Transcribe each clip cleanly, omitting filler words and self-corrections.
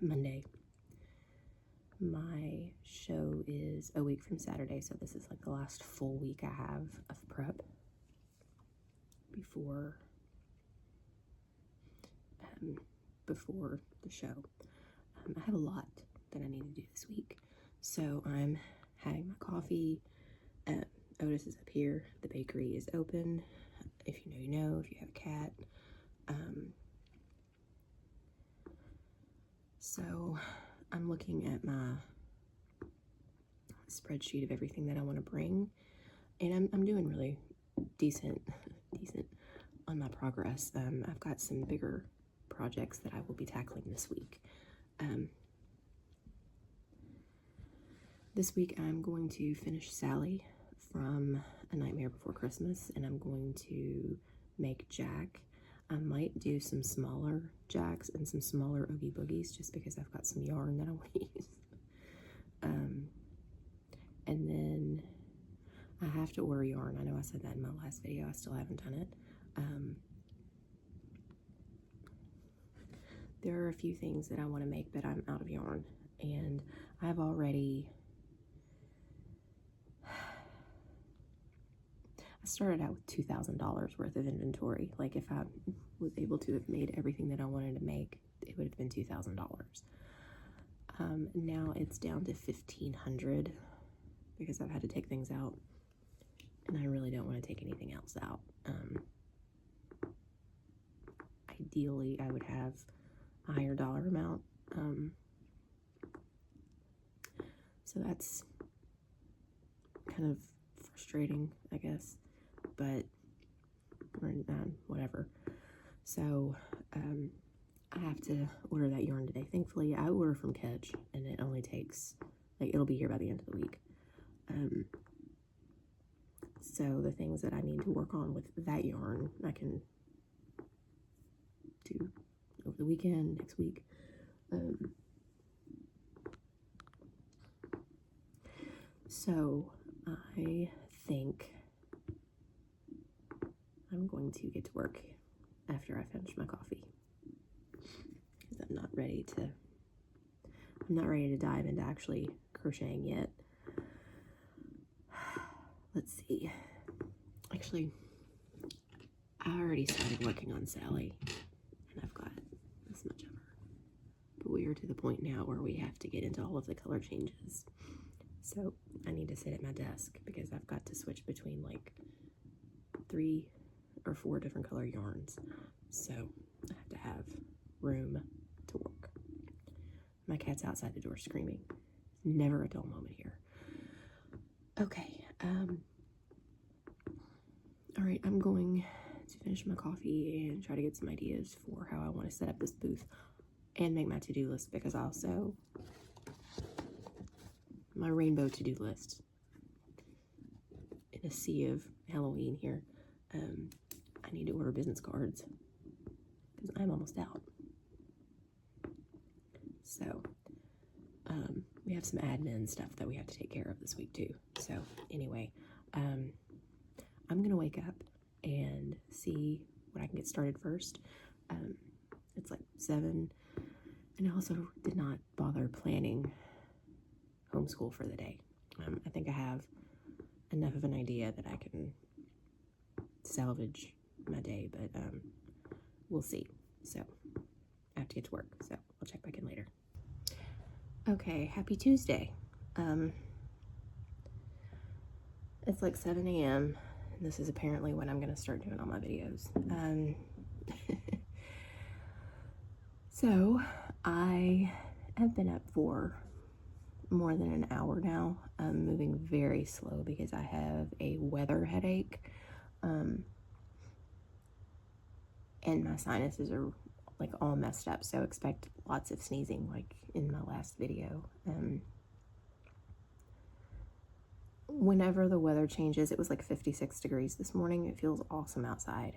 Monday. My show is a week from Saturday, so this is like the last full week I have of prep before the show. I have a lot that I need to do this week, so I'm having my coffee. Otis is up here. The bakery is open. If you know, you know. If you have a cat. So I'm looking at my spreadsheet of everything that I want to bring, and I'm doing really decent on my progress. I've got some bigger projects that I will be tackling this week. This week I'm going to finish Sally from A Nightmare Before Christmas, and I'm going to make Jack. I might do some smaller Jacks and some smaller Oogie Boogies just because I've got some yarn that I want to use. And then I have to order yarn. I know I said that in my last video. I still haven't done it. There are a few things that I want to make, but I'm out of yarn. And I've already... I started out with $2,000 worth of inventory. Like, if I was able to have made everything that I wanted to make, it would have been $2,000. Now it's down to $1,500 because I've had to take things out, and I really don't want to take anything else out. Ideally, I would have a higher dollar amount. So that's kind of frustrating, I guess. But whatever. So I have to order that yarn today. Thankfully, I order from Catch, and it only takes, like, it'll be here by the end of the week. So the things that I need to work on with that yarn, I can do over the weekend, next week. So I think I'm going to get to work after I finish my coffee, because I'm not ready to dive into actually crocheting yet. Let's see. Actually, I already started working on Sally, and I've got this much of her. But we are to the point now where we have to get into all of the color changes. So I need to sit at my desk because I've got to switch between like 3 or 4 different color yarns. So I have to have room to work. My cat's outside the door screaming. Never a dull moment here. Okay. All right, I'm going to finish my coffee and try to get some ideas for how I want to set up this booth and make my to-do list, because also my rainbow to-do list in a sea of Halloween here. I need to order business cards because I'm almost out. So we have some admin stuff that we have to take care of this week too. So anyway, I'm gonna wake up and see what I can get started first. It's like 7, and I also did not bother planning homeschool for the day. I think I have enough of an idea that I can salvage my day, but we'll see. So I have to get to work, so I'll check back in later. Okay, happy Tuesday. It's like 7 a.m. and this is apparently when I'm gonna start doing all my videos. So I have been up for more than an hour now. I'm moving very slow because I have a weather headache, and my sinuses are like all messed up, so expect lots of sneezing like in my last video. Whenever the weather changes, it was like 56 degrees this morning. It feels awesome outside.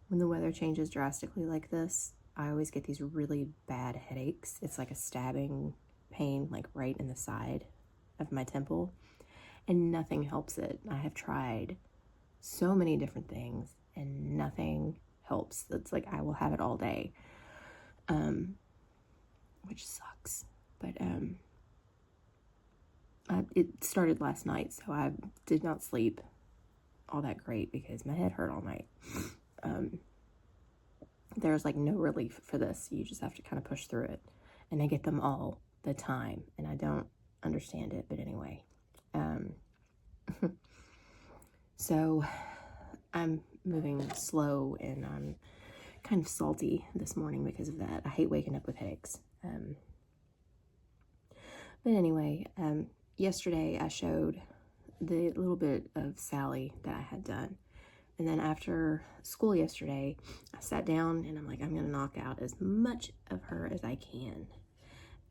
When the weather changes drastically like this, I always get these really bad headaches. It's like a stabbing pain, like right in the side of my temple, and nothing helps it. I have tried so many different things and nothing helps. It's like I will have it all day. which sucks. But it started last night, so I did not sleep all that great because my head hurt all night. There's like no relief for this. You just have to kind of push through it. And I get them all the time, and I don't understand it, but anyway. So I'm moving slow, and I'm kind of salty this morning because of that. I hate waking up with headaches. But anyway, yesterday I showed the little bit of Sally that I had done. And then after school yesterday, I sat down and I'm like, I'm going to knock out as much of her as I can.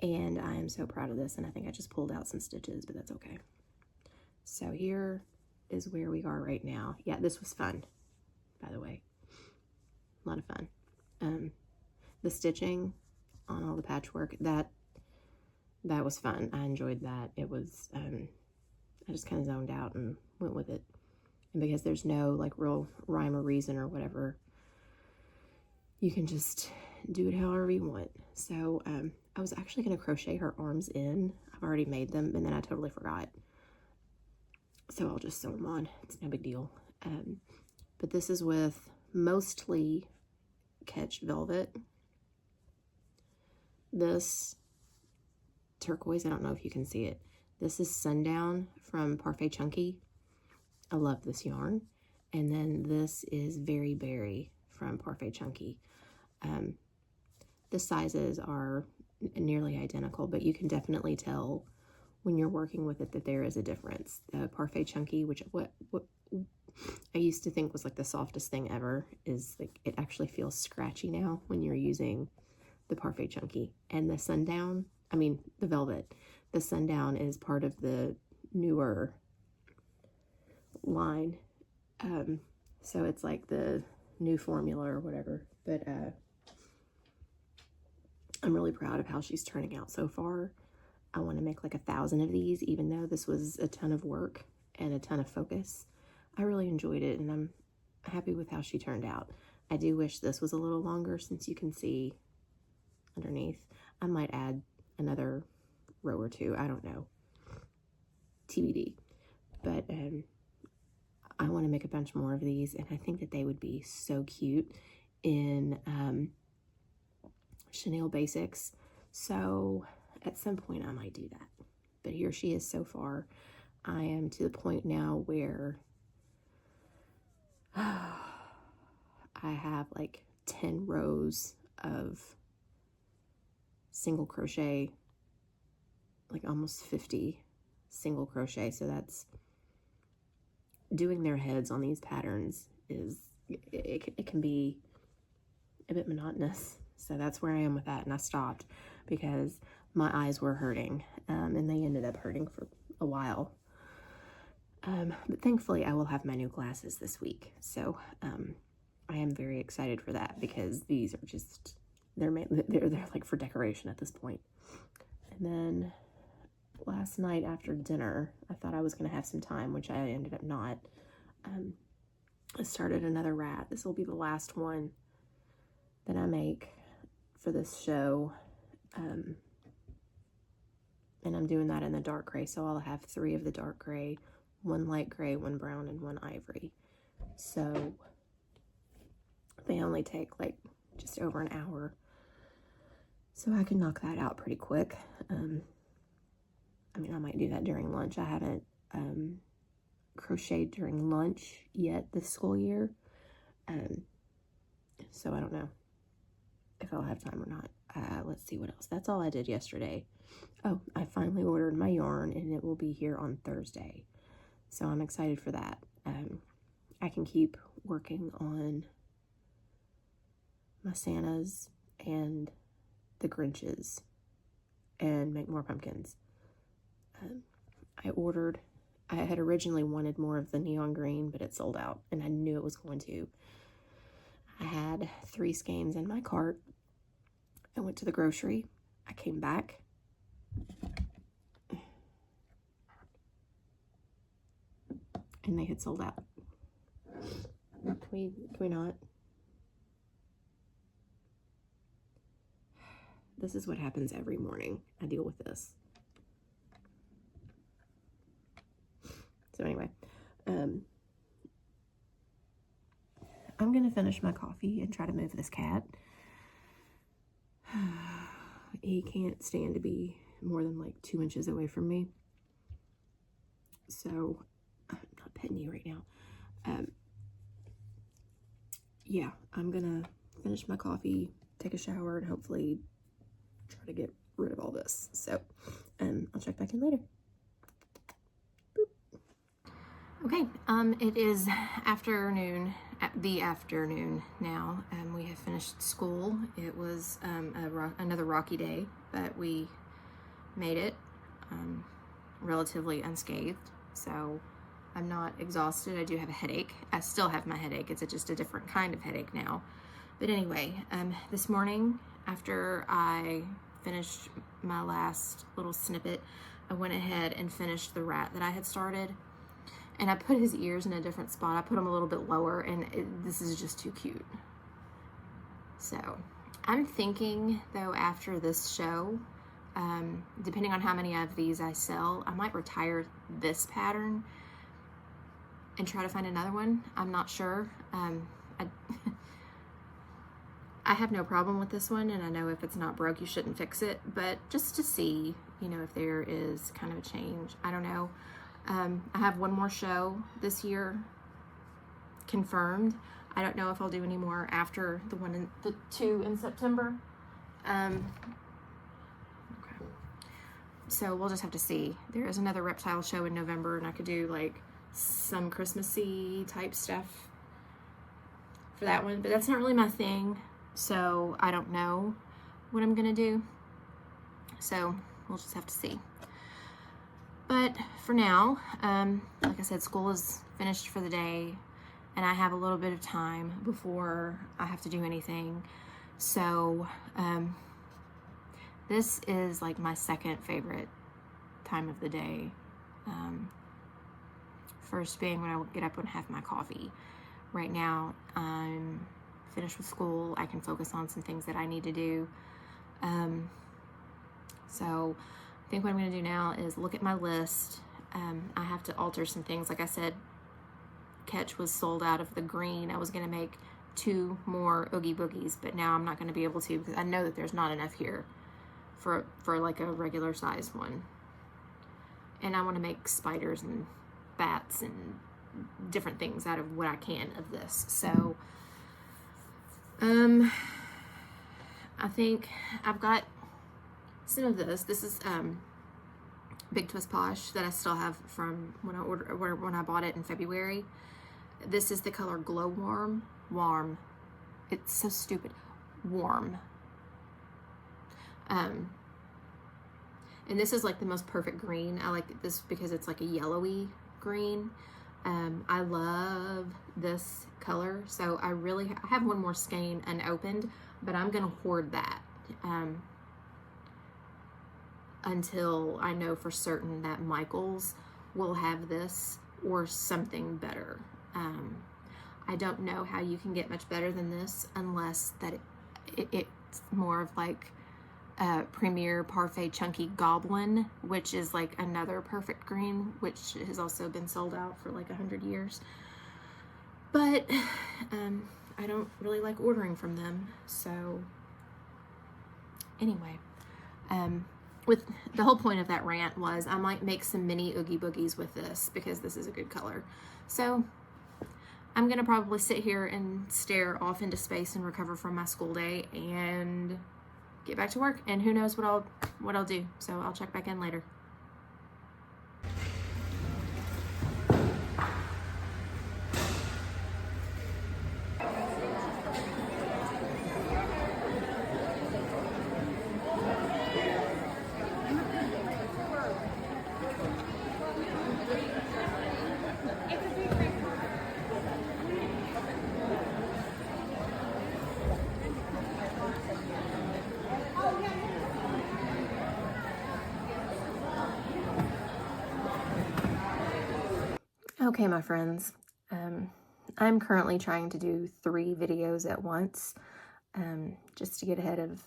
And I am so proud of this. And I think I just pulled out some stitches, but that's okay. So here is where we are right now. Yeah, this was fun, by the way. A lot of fun. The stitching on all the patchwork, that was fun. I enjoyed that. It was, I just kind of zoned out and went with it. And because there's no like real rhyme or reason or whatever, you can just do it however you want. So I was actually going to crochet her arms in. I've already made them, and then I totally forgot. So I'll just sew them on. It's no big deal. But this is with mostly Catch Velvet. This turquoise, I don't know if you can see it. This is Sundown from Parfait Chunky. I love this yarn. And then this is Very Berry from Parfait Chunky. The sizes are nearly identical, but you can definitely tell when you're working with it that there is a difference. The Parfait Chunky, which what I used to think was like the softest thing ever, is like it actually feels scratchy now when you're using the Parfait Chunky. And the Sundown, I mean the Velvet, the Sundown is part of the newer line. So it's like the new formula or whatever. But I'm really proud of how she's turning out so far. I want to make like 1,000 of these, even though this was a ton of work and a ton of focus. I really enjoyed it, and I'm happy with how she turned out. I do wish this was a little longer, since you can see underneath. I might add another row or two. I don't know. TBD. But I want to make a bunch more of these, and I think that they would be so cute in chenille basics. So at some point I might do that. But here she is so far. I am to the point now where I have like 10 rows of single crochet, like almost 50 single crochet. So that's doing their heads on these patterns is, it can be a bit monotonous. So that's where I am with that. And I stopped because my eyes were hurting, and they ended up hurting for a while. But thankfully I will have my new glasses this week. So I am very excited for that, because these are just, they're like for decoration at this point. And then last night after dinner, I thought I was going to have some time, which I ended up not. I started another rat. This will be the last one that I make for this show. And I'm doing that in the dark gray, so I'll have 3 of the dark gray, 1 light gray, 1 brown, and 1 ivory. So they only take like just over an hour, so I can knock that out pretty quick. I mean, I might do that during lunch. I haven't crocheted during lunch yet this school year, so I don't know if I'll have time or not. Let's see what else. That's all I did yesterday. Oh, I finally ordered my yarn, and it will be here on Thursday, so I'm excited for that. I can keep working on my Santas and the Grinches and make more pumpkins. I had originally wanted more of the neon green, but it sold out, and I knew it was going to. I had 3 skeins in my cart. I went to the grocery. I came back. And they had sold out. Can we not? This is what happens every morning. I deal with this. So anyway, I'm going to finish my coffee and try to move this cat. He can't stand to be more than like 2 inches away from me. So I'm not petting you right now. Yeah, I'm gonna finish my coffee, take a shower, and hopefully try to get rid of all this. So I'll check back in later. Boop. Okay, it is the afternoon now. We have finished school. It was another rocky day, but we made it relatively unscathed. So I'm not exhausted. I do have a headache. I still have my headache. It's just a different kind of headache now. But anyway, this morning after I finished my last little snippet, I went ahead and finished the rat that I had started. And I put his ears in a different spot. I put them a little bit lower, and this is just too cute. So I'm thinking, though, after this show, depending on how many of these I sell, I might retire this pattern and try to find another one. I'm not sure. I have no problem with this one, and I know if it's not broke, you shouldn't fix it, but just to see, you know, if there is kind of a change. I don't know. I have one more show this year confirmed. I don't know if I'll do any more after the 2 in September. Okay. So we'll just have to see. There is another reptile show in November, and I could do like some Christmassy type stuff for that one, but that's not really my thing. So I don't know what I'm gonna do. So we'll just have to see. But for now, like I said, school is finished for the day, and I have a little bit of time before I have to do anything. So this is like my second favorite time of the day. First being when I get up and have my coffee. Right now, I'm finished with school. I can focus on some things that I need to do. So I think what I'm going to do now is look at my list. I have to alter some things. Like I said, Catch was sold out of the green. I was going to make 2 more Oogie Boogies, but now I'm not going to be able to because I know that there's not enough here for like a regular size one. And I want to make spiders and bats and different things out of what I can of this. So I think I've got some of this. This is Big Twist Posh that I still have from when I bought it in February. This is the color Glow Warm. It's so stupid. Warm. And this is like the most perfect green. I like this because it's like a yellowy green. I love this color. So I have one more skein unopened, but I'm gonna hoard that until I know for certain that Michael's will have this or something better. I don't know how you can get much better than this unless that it's more of like Premier Parfait Chunky Goblin, which is like another perfect green, which has also been sold out for like 100 years. But I don't really like ordering from them. So anyway, with the whole point of that rant was I might make some mini Oogie Boogies with this because this is a good color. So I'm gonna probably sit here and stare off into space and recover from my school day and get back to work, and who knows what I'll do. So I'll check back in later. Okay, my friends, I'm currently trying to do 3 videos at once, just to get ahead of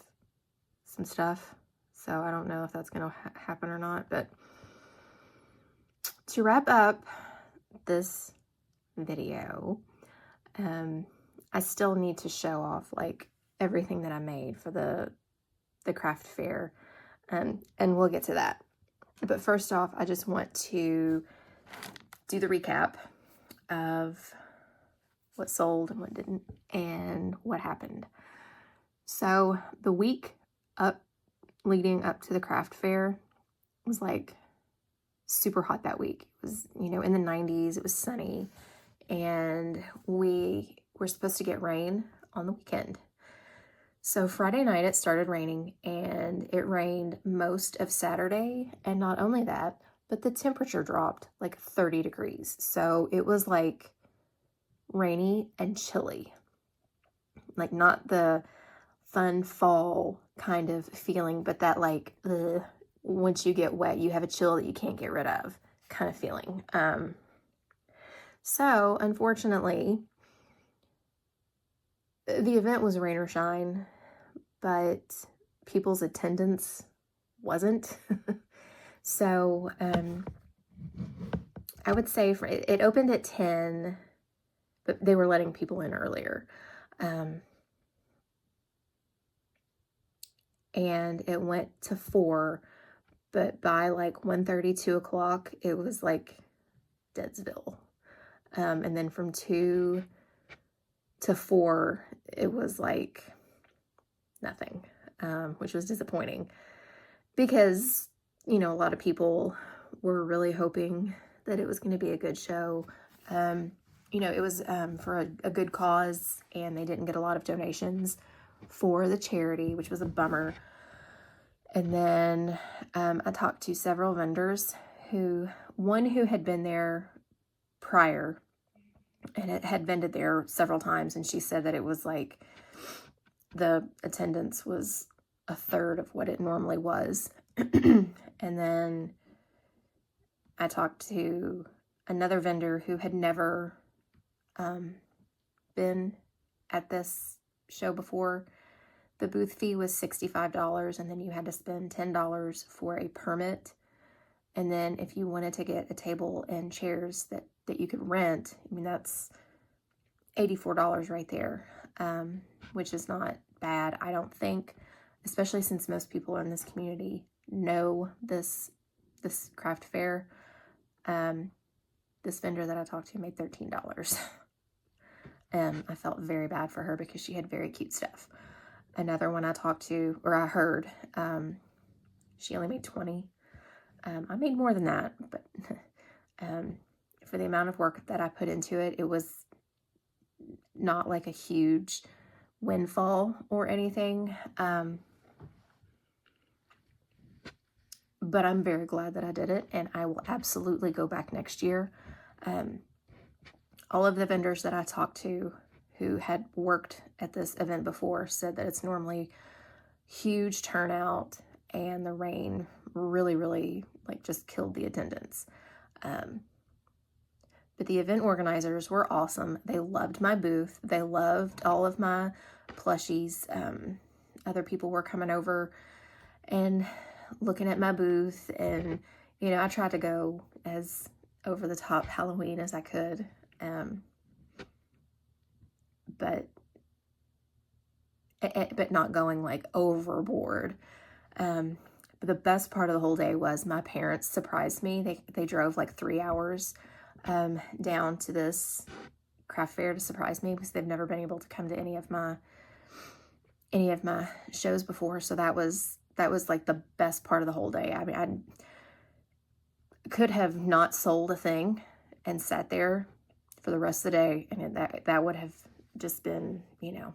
some stuff. So I don't know if that's going to happen or not. But to wrap up this video, I still need to show off like everything that I made for the craft fair. And we'll get to that. But first off, I just want to do the recap of what sold and what didn't and what happened. So the week leading up to the craft fair was like super hot that week. It was, you know, in the 90s, it was sunny, and we were supposed to get rain on the weekend. So Friday night it started raining, and it rained most of Saturday, and not only that, but the temperature dropped like 30 degrees. So it was like rainy and chilly. Like not the fun fall kind of feeling, but that like, once you get wet, you have a chill that you can't get rid of kind of feeling. So unfortunately, the event was rain or shine, but people's attendance wasn't. So I would say it opened at 10, but they were letting people in earlier. And it went to 4, but by like 1:30, 2 o'clock, it was like Deadsville. And then from 2 to 4, it was like nothing, which was disappointing because, you know, a lot of people were really hoping that it was going to be a good show. You know, it was for a good cause, and they didn't get a lot of donations for the charity, which was a bummer. And then I talked to several vendors one who had been there prior and it had vended there several times, and she said that it was like the attendance was a third of what it normally was. And then I talked to another vendor who had never been at this show before. The booth fee was $65, and then you had to spend $10 for a permit. And then if you wanted to get a table and chairs that you could rent, I mean, that's $84 right there, which is not bad, I don't think, especially since most people in this community know this craft fair. This vendor that I talked to made $13. I felt very bad for her because she had very cute stuff. Another one I talked to, or I heard, she only made $20. I made more than that, but for the amount of work that I put into it, it was not like a huge windfall or anything. But I'm very glad that I did it, and I will absolutely go back next year. All of the vendors that I talked to who had worked at this event before said that it's normally huge turnout, and the rain really, really like just killed the attendance. But the event organizers were awesome. They loved my booth. They loved all of my plushies. Other people were coming over and looking at my booth, and you know, I tried to go as over the top Halloween as I could, but not going like overboard. But the best part of the whole day was my parents surprised me. They drove like 3 hours down to this craft fair to surprise me because they've never been able to come to any of my shows before. So that was like the best part of the whole day. I mean, I could have not sold a thing and sat there for the rest of the day, and that would have just been, you know,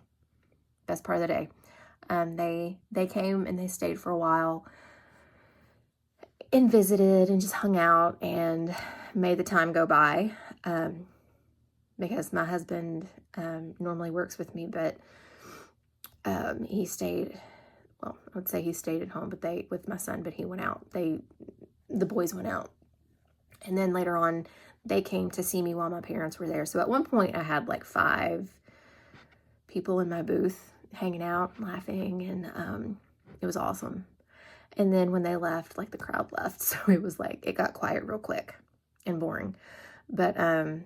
best part of the day. They came and they stayed for a while and visited and just hung out and made the time go by, because my husband normally works with me, but he stayed, well, I would say he stayed at home, but with my son, but he went out. The boys went out. And then later on, they came to see me while my parents were there. So at one point, I had like 5 people in my booth hanging out, laughing, and It was awesome. And then when they left, like the crowd left. So it was like, it got quiet real quick and boring. But, and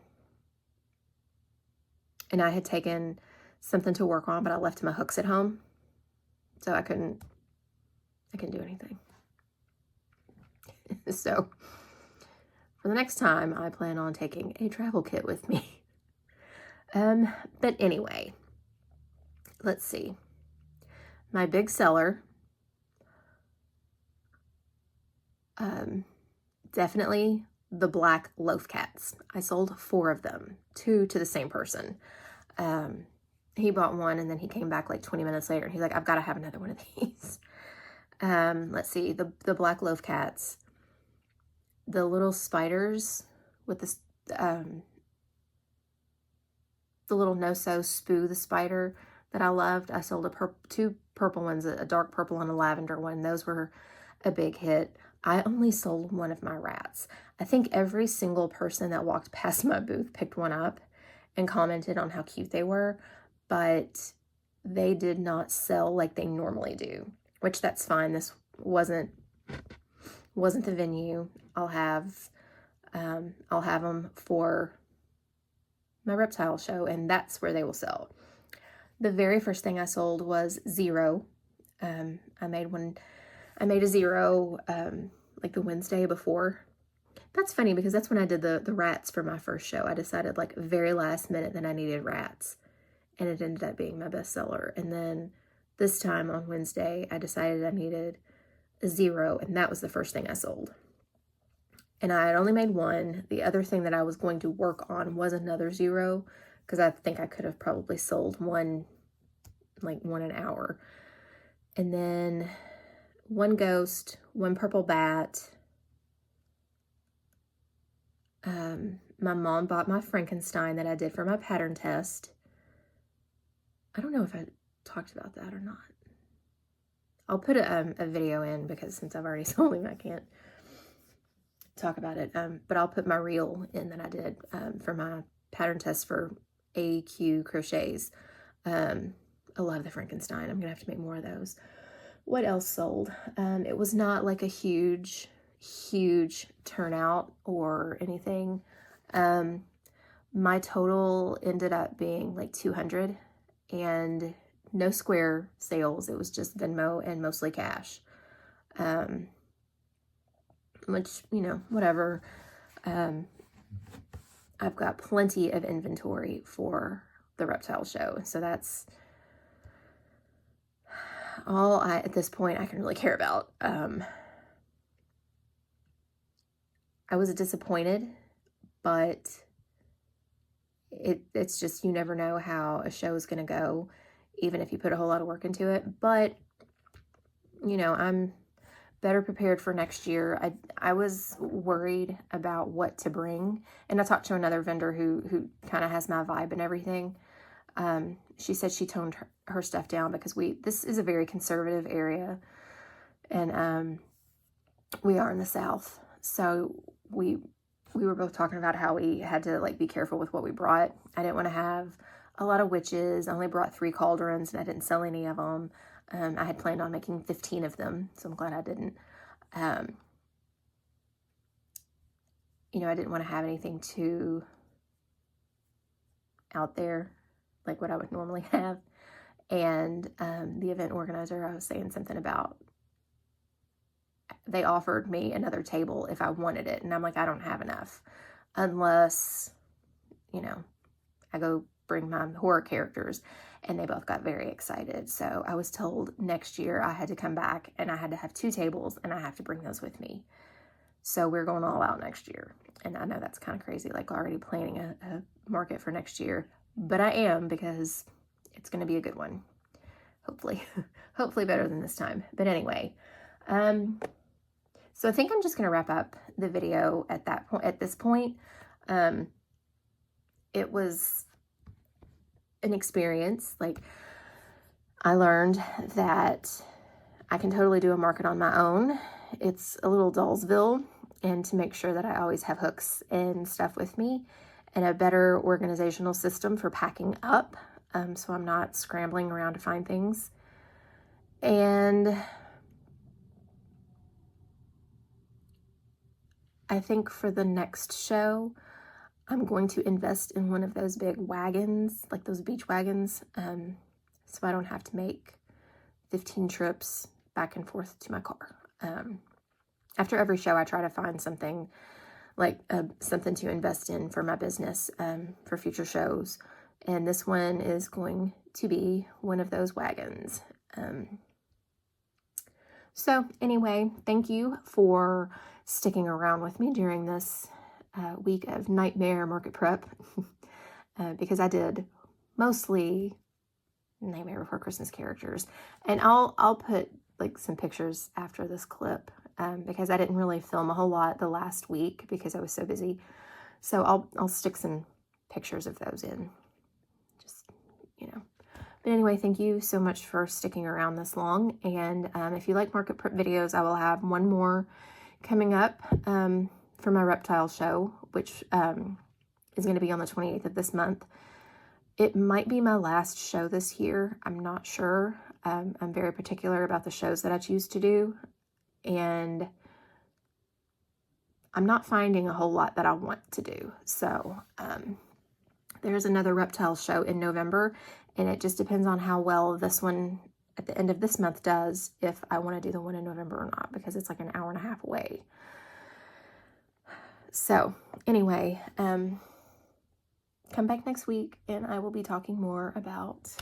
I had taken something to work on, but I left my hooks at home. So I couldn't do anything. So for the next time, I plan on taking a travel kit with me. But anyway, let's see. My big seller, definitely the black loaf cats. I sold 4 of them, 2 to the same person. He bought one and then he came back like 20 minutes later and he's like, I've got to have another one of these. Let's see, the black loaf cats, the little spiders with the little no-sew Spoo the spider that I loved. I sold 2 purple ones, a dark purple and a lavender one. Those were a big hit. I only sold one of my rats. I think every single person that walked past my booth picked one up and commented on how cute they were, but they did not sell like they normally do, which that's fine. This wasn't the venue. I'll have them for my reptile show, and that's where they will sell. The very first thing I sold was Zero. I made a Zero like the Wednesday before. That's funny because that's when I did the rats for my first show. I decided like very last minute that I needed rats, and it ended up being my bestseller. And then this time on Wednesday, I decided I needed a Zero, and that was the first thing I sold. And I had only made one. The other thing that I was going to work on was another Zero, because I think I could have probably sold one an hour. And then 1 ghost, 1 purple bat. My mom bought my Frankenstein that I did for my pattern test. I don't know if I talked about that or not. I'll put a video in because since I've already sold him, I can't talk about it. But I'll put my reel in that I did for my pattern test for AQ Crochets. I love the Frankenstein. I'm gonna have to make more of those. What else sold? It was not like a huge turnout or anything. My total ended up being like 200, and no square sales. It was just Venmo and mostly cash. Which, you know, whatever. I've got plenty of inventory for the reptile show, so that's all at this point I can really care about. I was disappointed, but it's just, you never know how a show is going to go, even if you put a whole lot of work into it. But, you know, I'm better prepared for next year. I was worried about what to bring, and I talked to another vendor who kind of has my vibe and everything. She said she toned her stuff down because this is a very conservative area, and we are in the South, so we were both talking about how we had to like be careful with what we brought. I didn't want to have a lot of witches. I only brought 3 cauldrons, and I didn't sell any of them. I had planned on making 15 of them, so I'm glad I didn't. You know, I didn't want to have anything too out there, like what I would normally have. And the event organizer, I was saying something about, they offered me another table if I wanted it. And I'm like, I don't have enough unless, you know, I go bring my horror characters. And they both got very excited. So I was told next year I had to come back and I had to have 2 tables and I have to bring those with me. So we're going all out next year. And I know that's kind of crazy, like already planning a market for next year. But I am, because it's going to be a good one. Hopefully. Hopefully better than this time. But anyway, so I think I'm just going to wrap up the video at this point. It was an experience. Like, I learned that I can totally do a market on my own. It's a little Dollsville, and to make sure that I always have hooks and stuff with me, and a better organizational system for packing up, so I'm not scrambling around to find things. And I think for the next show, I'm going to invest in one of those big wagons, like those beach wagons, so I don't have to make 15 trips back and forth to my car. After every show, I try to find something like something to invest in for my business for future shows. And this one is going to be one of those wagons. So anyway, thank you for sticking around with me during this week of nightmare market prep because I did mostly Nightmare Before Christmas characters. And I'll put like some pictures after this clip because I didn't really film a whole lot the last week because I was so busy. So I'll stick some pictures of those in, just, you know. But anyway, thank you so much for sticking around this long. And if you like market prep videos, I will have one more coming up for my reptile show, which is going to be on the 28th of this month. It might be my last show this year. I'm not sure. I'm very particular about the shows that I choose to do. And I'm not finding a whole lot that I want to do. So there's another reptile show in November. And it just depends on how well this one at the end of this month does, if I want to do the one in November or not, because it's like an hour and a half away. So anyway, come back next week and I will be talking more about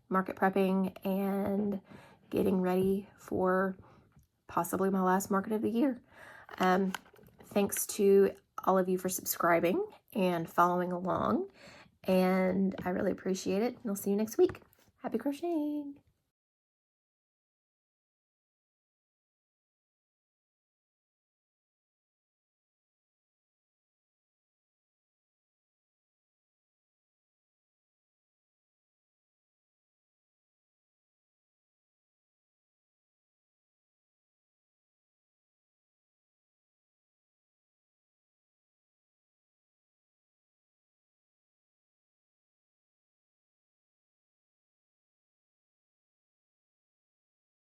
market prepping and getting ready for possibly my last market of the year. Thanks to all of you for subscribing and following along. And I really appreciate it. And I'll see you next week. Happy crocheting!